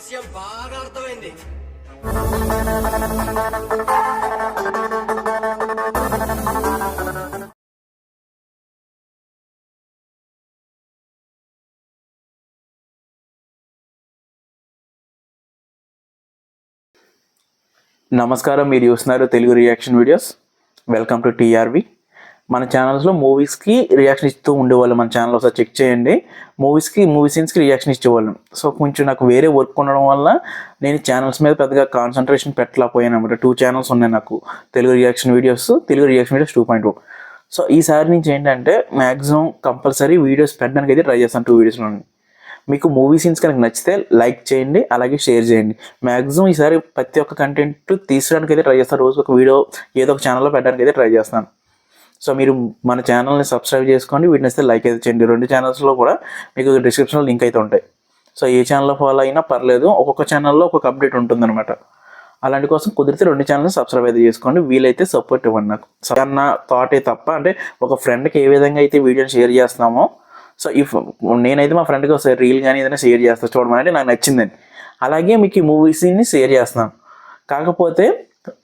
విషయం బాగా అర్థమైంది. నమస్కారం, మీరు చూస్తున్నారు Telugu reaction videos. Welcome to TRV. మన ఛానల్స్లో మూవీస్కి రియాక్షన్ ఇస్తూ ఉండేవాళ్ళు. మన ఛానల్ ఒకసారి చెక్ చేయండి. మూవీ సీన్స్కి రియాక్షన్ ఇచ్చేవాళ్ళం. సో కొంచెం నాకు వేరే వర్క్ ఉండడం వల్ల నేను ఛానల్స్ మీద పెద్దగా కాన్సన్ట్రేషన్ పెట్టలేకపోయాను అనమాట. 2 ఛానల్స్ ఉన్నాయి నాకు, తెలుగు రియాక్షన్ వీడియోస్ 2.0. సో ఈసారి నుంచి ఏంటంటే మ్యాక్సిమం కంపల్సరీ వీడియోస్ పెట్టడానికి అయితే ట్రై చేస్తాను 2 వీడియోస్లోని. మీకు మూవీ సీన్స్ కనుక నచ్చితే లైక్ చేయండి, అలాగే షేర్ చేయండి. మ్యాక్సిమం ఈసారి ప్రతి ఒక్క కంటెంట్ తీసుకోవడానికి అయితే ట్రై చేస్తాను. రోజు ఒక వీడియో ఏదో ఒక ఛానల్లో పెట్టడానికి అయితే ట్రై చేస్తాను. సో మీరు మన ఛానల్ని సబ్స్క్రైబ్ చేసుకోండి, వీటిని వస్తే లైక్ అయితే చేయండి. 2 ఛానల్స్లో కూడా మీకు డిస్క్రిప్షన్లో లింక్ అయితే ఉంటాయి. సో ఏ ఛానల్లో ఫాలో అయినా పర్లేదు, ఒక్కొక్క ఛానల్లో ఒక్కొక్క అప్డేట్ ఉంటుందన్నమాట. అలాంటి కోసం కుదిరితే 2 ఛానల్ని సబ్స్క్రైబ్ అయితే చేసుకోండి. వీలైతే సపోర్ట్ ఇవ్వండి నాకు. అన్న థాటే తప్ప, అంటే ఒక ఫ్రెండ్కి ఏ విధంగా అయితే వీడియోని షేర్ చేస్తామో, సో నేనైతే మా ఫ్రెండ్కి ఒకసారి రీల్ కానీ ఏదైనా షేర్ చేస్తాను చూడమని, నాకు నచ్చిందని. అలాగే మీకు ఈ మూవీస్ని షేర్ చేస్తాను. కాకపోతే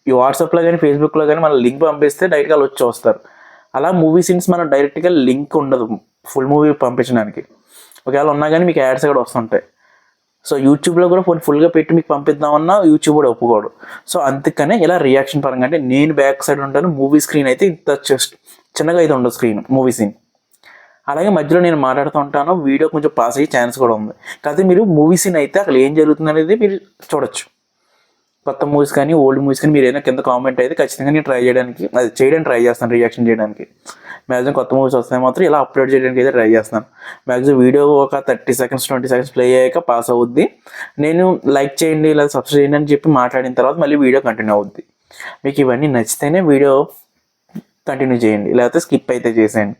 ఈ వాట్సాప్లో కానీ ఫేస్బుక్లో కానీ మన లింక్ పంపిస్తే డైరెక్ట్గా వచ్చి చూస్తారు. అలా మూవీ సీన్స్ మనం డైరెక్ట్గా లింక్ ఉండదు ఫుల్ మూవీ పంపించడానికి. ఒకవేళ ఉన్నా కానీ మీకు యాడ్స్ కూడా వస్తుంటాయి. సో యూట్యూబ్లో కూడా ఫుల్గా పెట్టి మీకు పంపిద్దామన్నా యూట్యూబ్ కూడా ఒప్పుకోడు. సో అందుకనే ఇలా రియాక్షన్ పరంగా, అంటే నేను బ్యాక్ సైడ్ ఉంటాను, మూవీ స్క్రీన్ అయితే ఇంత చిన్నగా అయితే ఉండదు స్క్రీన్ మూవీ సీన్. అలాగే మధ్యలో నేను మాట్లాడుతూ ఉంటాను, వీడియో కొంచెం పాస్ అయ్యే ఛాన్స్ కూడా ఉంది. కాకపోతే మీరు మూవీ సీన్ అయితే అక్కడ ఏం జరుగుతుంది అనేది మీరు చూడొచ్చు. కొత్త మూవీస్ కానీ ఓల్డ్ మూవీస్ కానీ మీరు ఏదైనా కింద కామెంట్ అయితే ఖచ్చితంగా నేను చేయడానికి ట్రై చేస్తాను, రియాక్షన్ చేయడానికి. మ్యాక్సిమం కొత్త మూవీస్ వస్తే మాత్రం ఇలా అప్లోడ్ చేయడానికి అయితే ట్రై చేస్తాను. మ్యాక్సిమం వీడియో ఒక 30 సెకండ్స్ 20 సెకండ్స్ ప్లే అయ్యాక పాస్ అవుద్ది. నేను లైక్ చేయండి లేదా సబ్స్క్రైబ్ చేయండి అని చెప్పి మాట్లాడిన తర్వాత మళ్ళీ వీడియో కంటిన్యూ అవుద్ది. మీకు ఇవన్నీ నచ్చితేనే వీడియో కంటిన్యూ చేయండి, లేకపోతే స్కిప్ అయితే చేసేయండి.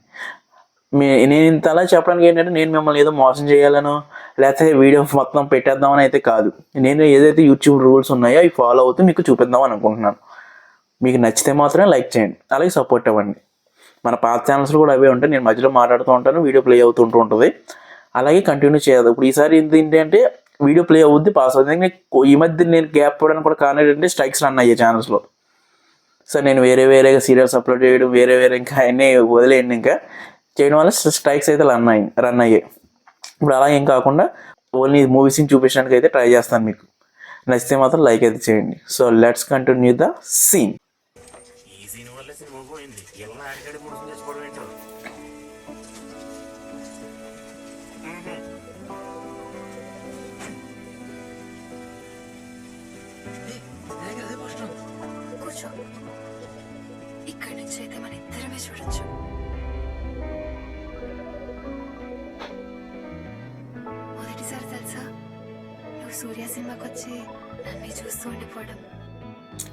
నేను ఇంత అలా చెప్పడానికి ఏంటంటే నేను మిమ్మల్ని ఏదో మోసం చేయాలను, లేకపోతే వీడియో మొత్తం పెట్టేద్దామని అయితే కాదు. నేను ఏదైతే యూట్యూబ్ రూల్స్ ఉన్నాయో అవి ఫాలో అవుతూ మీకు చూపిద్దామని అనుకుంటున్నాను. మీకు నచ్చితే మాత్రమే లైక్ చేయండి, అలాగే సపోర్ట్ ఇవ్వండి. మన పాత ఛానల్స్లో కూడా అవే ఉంటాయి, నేను మధ్యలో మాట్లాడుతూ ఉంటాను, వీడియో ప్లే అవుతుంటూ ఉంటుంది. అలాగే కంటిన్యూ చేయాలి. ఇప్పుడు ఈసారి ఏంటంటే వీడియో ప్లే అవుద్ది, పాస్ అవుతుంది. ఈ మధ్య నేను గ్యాప్ ఇవ్వడానికి కూడా కారణం ఏంటంటే స్ట్రైక్స్ రన్ అయ్యే ఛానల్స్లో. సో నేను వేరేగా సీరియల్స్ అప్లోడ్ చేయడం, వేరే ఇంకా అన్నీ వదిలేయండి. ఇంకా చేయడం వల్ల స్ట్రైక్స్ అయితే రన్ అయ్యాయి. ఇప్పుడు అలా ఏం కాకుండా ఓన్లీ మూవీ సీన్ చూపించడానికి అయితే ట్రై చేస్తాను. మీకు నచ్చితే మాత్రం లైక్ అయితే చేయండి. So let's continue the scene. ఈ సీన్ వల్ల సినిమా పోయింది. ఎలా ఆడికాడి మోసం చేసుకోవడం ఏంటో. కూర్చో. ఇక్కడి నుంచి అయితే మన ఇద్దరమే చూడొచ్చు. మొదటిసారి తెలుసా నువ్వు సూర్య సినిమాకి వచ్చి నన్ను చూస్తూ ఉండిపోవడం.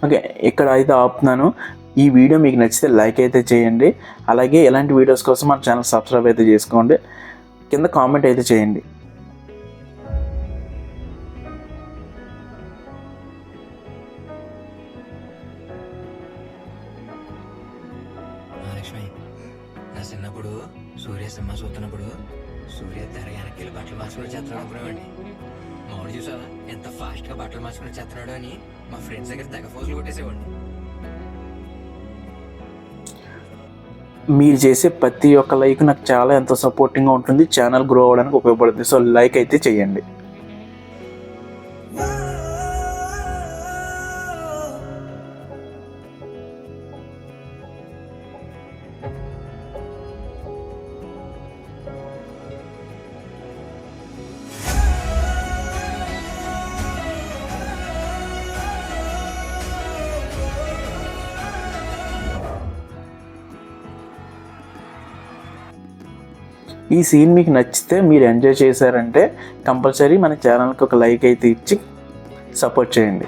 ఓకే, ఇక్కడ అయితే ఆపుతున్నాను. ఈ వీడియో మీకు నచ్చితే లైక్ అయితే చేయండి. అలాగే ఎలాంటి వీడియోస్ కోసం మన ఛానల్ సబ్స్క్రైబ్ అయితే చేసుకోండి. కింద కామెంట్ అయితే చేయండి. లక్ష్మి, నా చిన్నప్పుడు సూర్య సినిమా చూస్తున్నప్పుడు సూర్య తెర వెనక్కి బట్టలు మార్చుకుని చేస్తున్నాడు అనుకునేవాడిని. మామిడి చూసావా ఎంత ఫాస్ట్ గా బట్టలు మార్చుకుని చేస్తున్నాడు అని మా ఫ్రెండ్స్ దగ్గర తెగ ఫోజులు కొట్టేసేవాడిని. మీరు చేసే ప్రతి ఒక్క లైక్ నాకు చాలా ఎంతో సపోర్టింగ్గా ఉంటుంది, ఛానల్ గ్రో అవ్వడానికి ఉపయోగపడుతుంది. సో లైక్ అయితే చేయండి. ఈ సీన్ మీకు నచ్చితే, మీరు ఎంజాయ్ చేశారంటే కంపల్సరీ మన ఛానల్కి ఒక లైక్ అయితే ఇచ్చి సపోర్ట్ చేయండి.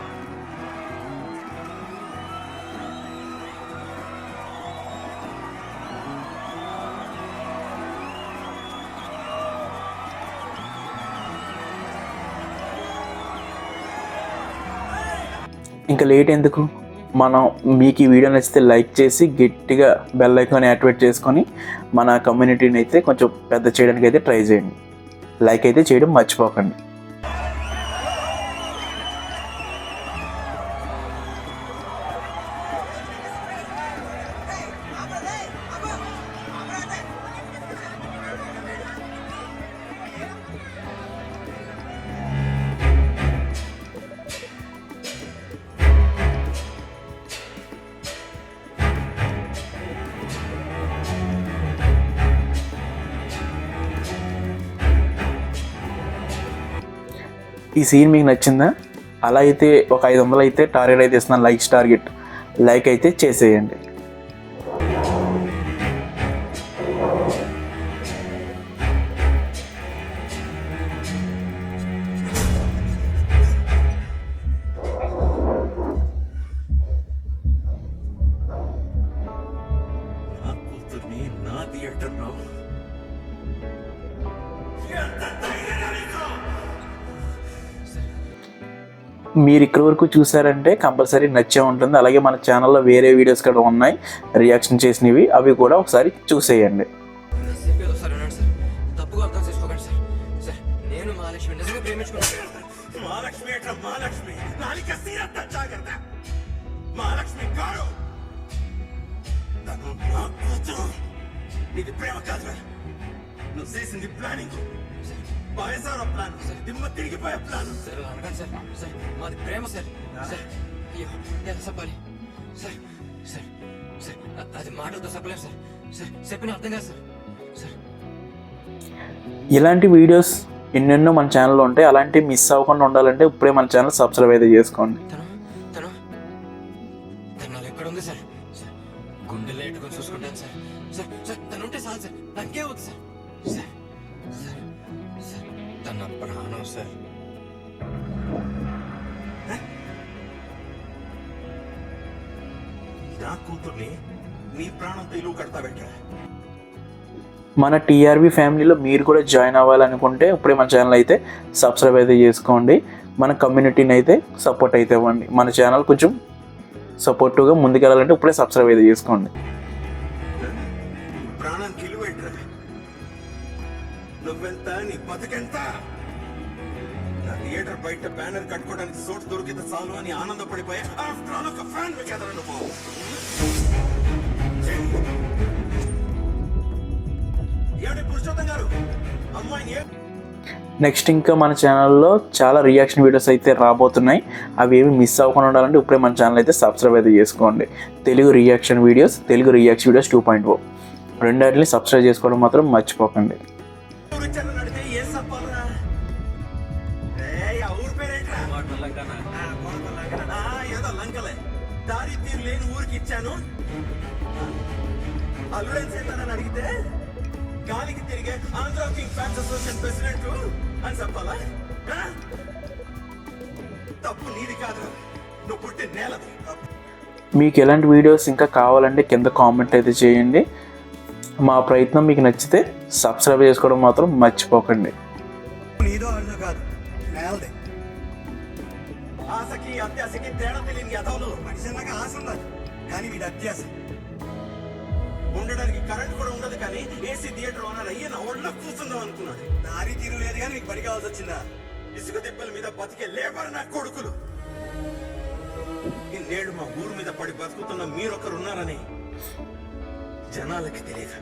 ఇంకా లేట్ ఎందుకు, మనం మీకు ఈ వీడియో నచ్చితే లైక్ చేసి గట్టిగా బెల్ ఐకాన్ యాక్టివేట్ చేసుకొని మన కమ్యూనిటీని అయితే కొంచెం పెద్ద చేయడానికి అయితే ట్రై చేయండి. లైక్ అయితే చేయడం మర్చిపోకండి. ఈ సీన్ మీకు నచ్చిందా? అలా అయితే ఒక 500 అయితే టార్గెట్ అయితే ఇస్తున్నాను, లైక్స్ టార్గెట్. లైక్ అయితే చేసేయండి. నా కూతుర్ని నా థియేటర్లో మీరు ఇక్కడి వరకు చూసారంటే కంపల్సరీ నచ్చే ఉంటుంది. అలాగే మన ఛానల్లో వేరే వీడియోస్ కూడా ఉన్నాయి రియాక్షన్ చేసినవి, అవి కూడా ఒకసారి చూసేయండి. చెప్పేది ఒకసారి వినండి సార్. తప్పుగా అర్థం చేసుకోకండి సార్. సార్ నేను మహాలక్ష్మి నిజంగా ప్రేమించుకున్నాను. మహాలక్ష్మి ఎట్లా మహాలక్ష్మి నాలిక సీరత్త జాగ్రత్త. మహాలక్ష్మి కాదు, తను నా కూతురు. ఇది ప్రేమ కాదురా, నువ్వు చేసింది ప్లానింగ్. బాయసారా ప్లాన్, దిమ్మ తిరిగిపోయే ప్లాన్. సార్ అలా అనకండి సార్. సార్ మాది ప్రేమ సార్. సార్ అయ్యో ఎలా చెప్పాలి సార్? సార్ సార్ అది మాటలతో చెప్పలేము సార్. సార్ చెప్పిన అర్థం కాదు సార్. సార్ ఇలాంటి వీడియోస్ ఎన్నెన్నో మన ఛానల్లో ఉంటాయి. అలాంటివి మిస్ అవ్వకుండా ఉండాలంటే ఇప్పుడే మన ఛానల్ సబ్స్క్రైబ్ అయితే చేసుకోండి. తను తను తను ఎక్కడ ఉంది సార్? సార్ గుండెలో ఎట్టుకొని చూసుకుంటాను సార్. సార్ సార్ తను ఉంటే చాలు సార్, నాకే వద్దు సార్. సార్ సార్ సార్ తన ప్రాణం సార్. నా కూతుర్ని నీ ప్రాణంతో ఇల్లు కడతా పెట్టా. మన టీఆర్వీ ఫ్యామిలీలో మీరు కూడా జాయిన్ అవ్వాలనుకుంటే ఇప్పుడే మన ఛానల్ అయితే సబ్స్క్రైబ్ అయితే చేసుకోండి. మన కమ్యూనిటీని అయితే సపోర్ట్ అయితే ఇవ్వండి. మన ఛానల్ కొంచెం సపోర్టివ్గా ముందుకెళ్ళాలంటే ఇప్పుడే సబ్స్క్రైబ్ అయితే చేసుకోండి. ప్రాణానికి ఇల్లు పెట్టరా. నువ్వెంత, నీ బతుకెంత? నా థియేటర్ బయట బ్యానర్ కట్టుకోవడానికి చోటు దొరికితే చాలు అని ఆనందపడిపోయా. ఆఫ్టర్ ఆల్ ఒక ఫ్యాన్ కదరా నువ్వు. ఏమిటి పురుషోత్తం గారు, అమ్మాయిని నెక్స్ట్ ఇంకా మన ఛానల్లో చాలా రియాక్షన్ వీడియోస్ అయితే రాబోతున్నాయి. అవి ఏమి మిస్ అవ్వకుండా ఉండాలంటే ఇప్పుడే మన ఛానల్ అయితే సబ్స్క్రైబ్ అయితే చేసుకోండి. తెలుగు రియాక్షన్ వీడియోస్ 2.0 రెండాటిని సబ్స్క్రైబ్ చేసుకోవడం మాత్రం మర్చిపోకండి. నడితే ఏం చెప్పాలరా? ఆ ఊరి పేరేంట్రా? ఏదో లంకలే. దారి తీరు లేని ఊరికి ఇచ్చాను. అల్లుడేం చేస్తానని అడిగితే గాలికి తిరిగే Andhra king fans association president అని చెప్పాలా? తప్పు నీది కాదు, నువ్వు పుట్టిన నేలది. మీకు ఎలాంటి వీడియోస్ ఇంకా కావాలంటే కింద కామెంట్ అయితే చేయండి. మా ప్రయత్నం మీకు నచ్చితే సబ్స్క్రైబ్ చేసుకోవడం మాత్రం మర్చిపోకండి. నీదో అర్థం కాదు, నేలది. ఆశకి అత్యాశకి తేడా తెలియని యదవులు. మనిషిలాగా ఆశ ఉన్నది కానీ వీడి అత్యాశ. ఉండడానికి కరెంట్ కూడా ఉండదు కానీ ఏసీ థియేటర్ ఓనర్ అయ్యి నా ఒళ్ళో కూర్చుందాం అనుకున్నాడు. దారి తీరు లేదు కానీ నీకు పని కావాల్సి వచ్చిందా? ఇసుక తిప్పల మీద బతికే లేబర్ నా కొడుకులు. ఇన్నేళ్ళు మా ఊరు మీద పడి బతుకుతున్న మీరొకరు ఉన్నారని జనాలకి తెలియదు.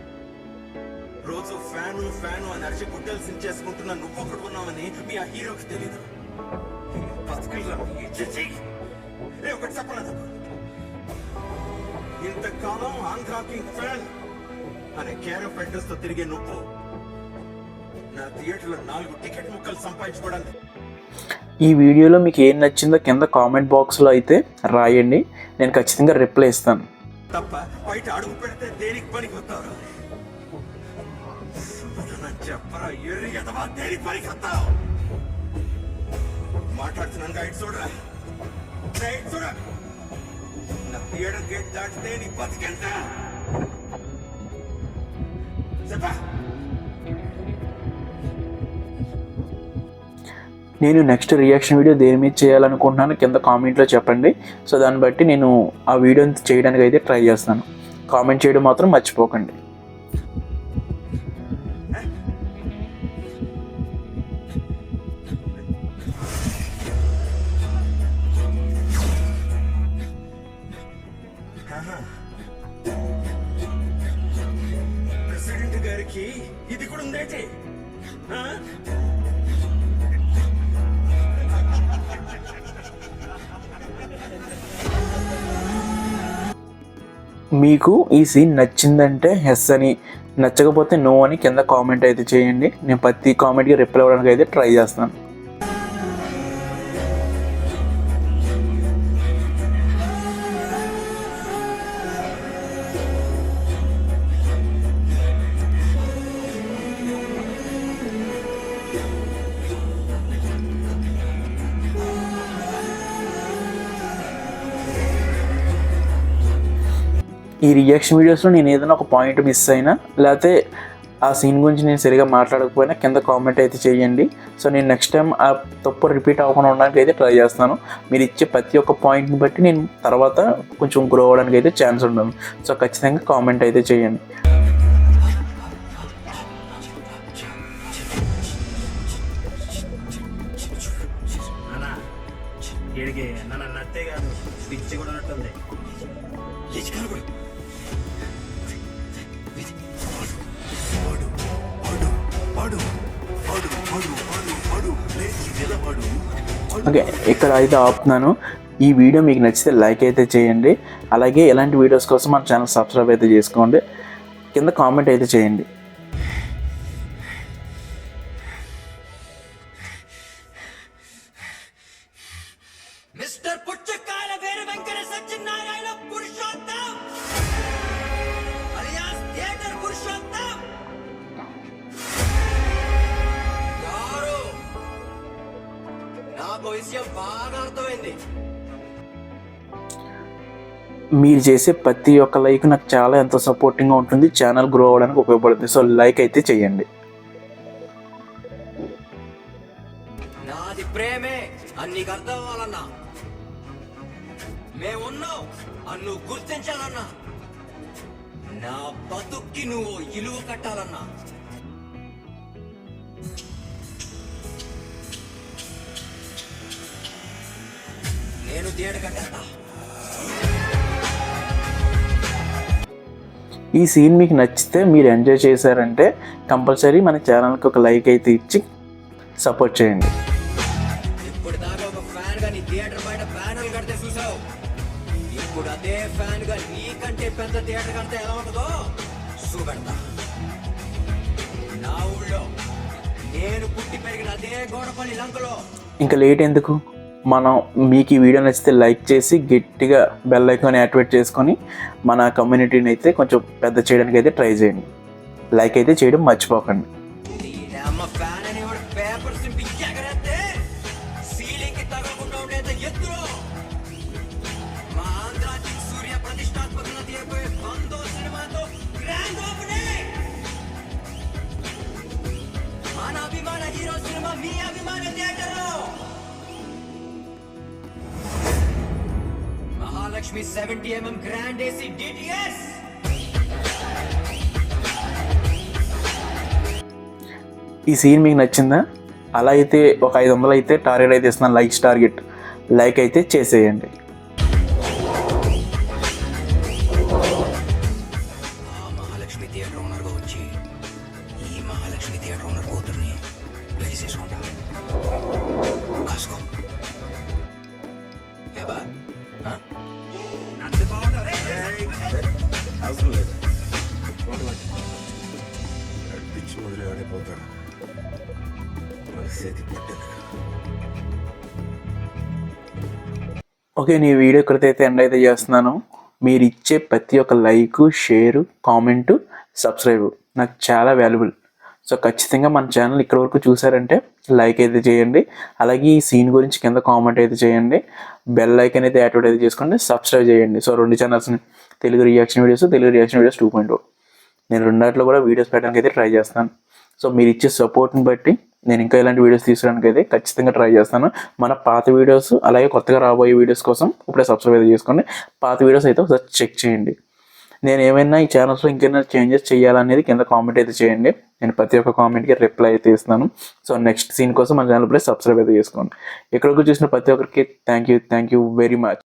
రోజు ఫ్యాను ఫ్యాను అని అరిచి గుడ్డలు సించేసుకుంటున్న నువ్వొకడు ఉన్నావని మీ ఆ హీరోకి తెలీదు. ఒకటి చెప్పలేదు, ఇంతకాలం ఆంధ్రా కింగ్ ఫ్యాన్ అనే కేర్ ఆఫ్ అడ్రస్ తో తిరిగే నువ్వు నా థియేటర్లో 4 టికెట్ ముక్కలు సంపాదించుకోవడానికి. ఈ వీడియోలో మీకు ఏం నచ్చిందో కింద కామెంట్ బాక్స్లో అయితే రాయండి, నేను ఖచ్చితంగా రిప్లై ఇస్తాను. తప్ప బయట అడుగు పెడితే దేనికి పనికి వస్తావు? చెప్పరా ఎర్రి ఎదవా, దేనికి పనికి వస్తావు? మాట్లాడుతున్నాను, ఇటు చూడరా, ఇటు చూడ. నా థియేటర్ గేట్ దాటితే నీ బతికెంత చెప్పా? నేను నెక్స్ట్ రియాక్షన్ వీడియో దేని మీద చేయాలనుకుంటున్నాను కింద కామెంట్లో చెప్పండి. సో దాన్ని బట్టి నేను ఆ వీడియోని చేయడానికి అయితే ట్రై చేస్తాను. కామెంట్ చేయడం మాత్రం మర్చిపోకండి. ప్రెసిడెంట్ గారికి ఇది కూడా ఉందేంటి? మీకు ఈ సీన్ నచ్చిందంటే ఎస్ అని, నచ్చకపోతే నో అని కింద కామెంట్ అయితే చేయండి. నేను ప్రతి కామెంట్కి రిప్లై అవ్వడానికి అయితే ట్రై చేస్తాను. ఈ రియాక్షన్ వీడియోస్లో నేను ఏదైనా ఒక పాయింట్ మిస్ అయినా లేకపోతే ఆ సీన్ గురించి నేను సరిగా మాట్లాడకపోయినా కింద కామెంట్ అయితే చేయండి. సో నేను నెక్స్ట్ టైం ఆ తప్పు రిపీట్ అవ్వకుండా ఉండడానికి అయితే ట్రై చేస్తాను. మీరు ఇచ్చే ప్రతి ఒక్క పాయింట్ని బట్టి నేను తర్వాత కొంచెం గ్రో అవ్వడానికి అయితే ఛాన్స్ ఉండదు. సో ఖచ్చితంగా కామెంట్ అయితే చేయండి. వీడికి నన్ను నత్తే కాదు పిచ్చి కూడా ఉన్నట్టుంది. ఓకే, ఇక్కడ అయితే ఆపుతున్నాను. ఈ వీడియో మీకు నచ్చితే లైక్ అయితే చేయండి. అలాగే ఇలాంటి వీడియోస్ కోసం మన ఛానల్ సబ్స్క్రైబ్ అయితే చేసుకోండి. కింద కామెంట్ అయితే చేయండి. Mister పుచ్చకాయల Veera Venkata Satyanarayana Purushottam alias theatre Purushottam గారు, నాకు విషయం బాగా అర్థమైంది. మీరు చేసే ప్రతి ఒక్క లైక్ నాకు చాలా ఎంతో సపోర్టింగ్గా ఉంటుంది, ఛానల్ గ్రో అవ్వడానికి ఉపయోగపడుతుంది. సో లైక్ అయితే చేయండి. నాది ప్రేమే అని నీకు అర్థం అవ్వాలన్నా, మేమున్నాం అని నువ్వు గుర్తించాలన్నా, నా బతుక్కి నువ్వు ఇలువ కట్టాలన్నా. నేను థియేటర్ కట్టేస్తా. ఈ సీన్ మీకు నచ్చితే, మీరు ఎంజాయ్ చేశారంటే కంపల్సరీ మన ఛానల్కి ఒక లైక్ అయితే ఇచ్చి సపోర్ట్ చేయండి. ఇప్పుడు దాకా ఒక ఫ్యాన్ గా నీ థియేటర్ బయట బ్యానర్లు కడితే చూసావు. ఇప్పుడు అదే ఫ్యాన్ గా నీకంటే పెద్ద థియేటర్ కడితే ఎలా ఉంటుందో చూపెడతా. నా ఊళ్ళో నేను పుట్టి పెరిగిన అదే గోడపల్లి లంకలో. ఇంకా లేట్ ఎందుకు, మనం మీకు ఈ వీడియో నచ్చితే లైక్ చేసి గట్టిగా బెల్ ఐకాన్ యాక్టివేట్ చేసుకొని మన కమ్యూనిటీని అయితే కొంచెం పెద్ద చేయడానికి అయితే ట్రై చేయండి. లైక్ అయితే చేయడం మర్చిపోకండి. అమ్మ ఫ్యాన్ అనేవాడు పేపర్ సింపి ఎగరేస్తే సీలింగ్ కి తగలకుండా ఉండేది ఎత్తులో. మా ఆంధ్ర సూర్య ప్రతిష్టాత్మకంగా తీయబోయే బందో సినిమాతో గ్రాండ్ ఓపెనింగ్. మన అభిమాన హీరో సినిమా మీ అభిమాన థియేటర్ లో. Mahalakshmi 70mm grand AC DTS. ఈ సీన్ మీకు నచ్చిందా? అలా అయితే ఒక 500 అయితే టార్గెట్ అయితే ఇస్తున్నాను, లైక్స్ టార్గెట్. లైక్ అయితే చేసేయండి. మహాలక్ష్మి థియేటర్ ఓనర్గా వచ్చి ఈ మహాలక్ష్మి థియేటర్ ఓనర్ కూతుర్ని పెళ్లి చేసుకుంటా. కాసుకో ఏబా నచ్చి బాగుంటుంది. అవసరం లేదు, పిచ్చి మొదలు ఆడిపోతాడు. పరిస్థితి పట్టదు. ఓకే, నీ వీడియో ఇక్కడైతే ఎండ్ అయితే చేస్తున్నాను. మీరు ఇచ్చే ప్రతి ఒక్క లైక్, షేరు, కామెంటు, సబ్స్క్రైబ్ నాకు చాలా వాల్యుబుల్. సో ఖచ్చితంగా మన ఛానల్ ఇక్కడ వరకు చూసారంటే లైక్ అయితే చేయండి. అలాగే ఈ సీన్ గురించి కింద కామెంట్ అయితే చేయండి. బెల్ ఐకాన్ అయితే యాక్టివేట్ అయితే చేసుకోండి, సబ్స్క్రైబ్ చేయండి. సో 2 ఛానల్స్ని, Telugu reaction videos, Telugu reaction videos 2.0. నేను రెండాట్లో కూడా వీడియోస్ పెట్టడానికి అయితే ట్రై చేస్తాను. సో మీరు ఇచ్చే సపోర్ట్ని బట్టి నేను ఇంకా ఇలాంటి వీడియోస్ తీసుకోవడానికి అయితే ఖచ్చితంగా ట్రై చేస్తాను. మన పాత వీడియోస్ అలాగే కొత్తగా రాబోయే వీడియోస్ కోసం ఇప్పుడే సబ్స్క్రైబ్ అయితే చేసుకోండి. పాత వీడియోస్ అయితే ఒకసారి చెక్ చేయండి. నేను ఏమైనా ఈ ఛానల్స్లో ఇంకేమైనా చేంజెస్ చేయాలనేది కింద కామెంట్ అయితే చేయండి. నేను ప్రతి ఒక్క కామెంట్కి రిప్లై అయితే ఇస్తున్నాను. సో నెక్స్ట్ సీన్ కోసం మన ఛానల్ ఇప్పుడే సబ్స్క్రైబ్ అయితే చేసుకోండి. ఇక్కడికి చూసిన ప్రతి ఒక్కరికి థ్యాంక్ యూ వెరీ మచ్.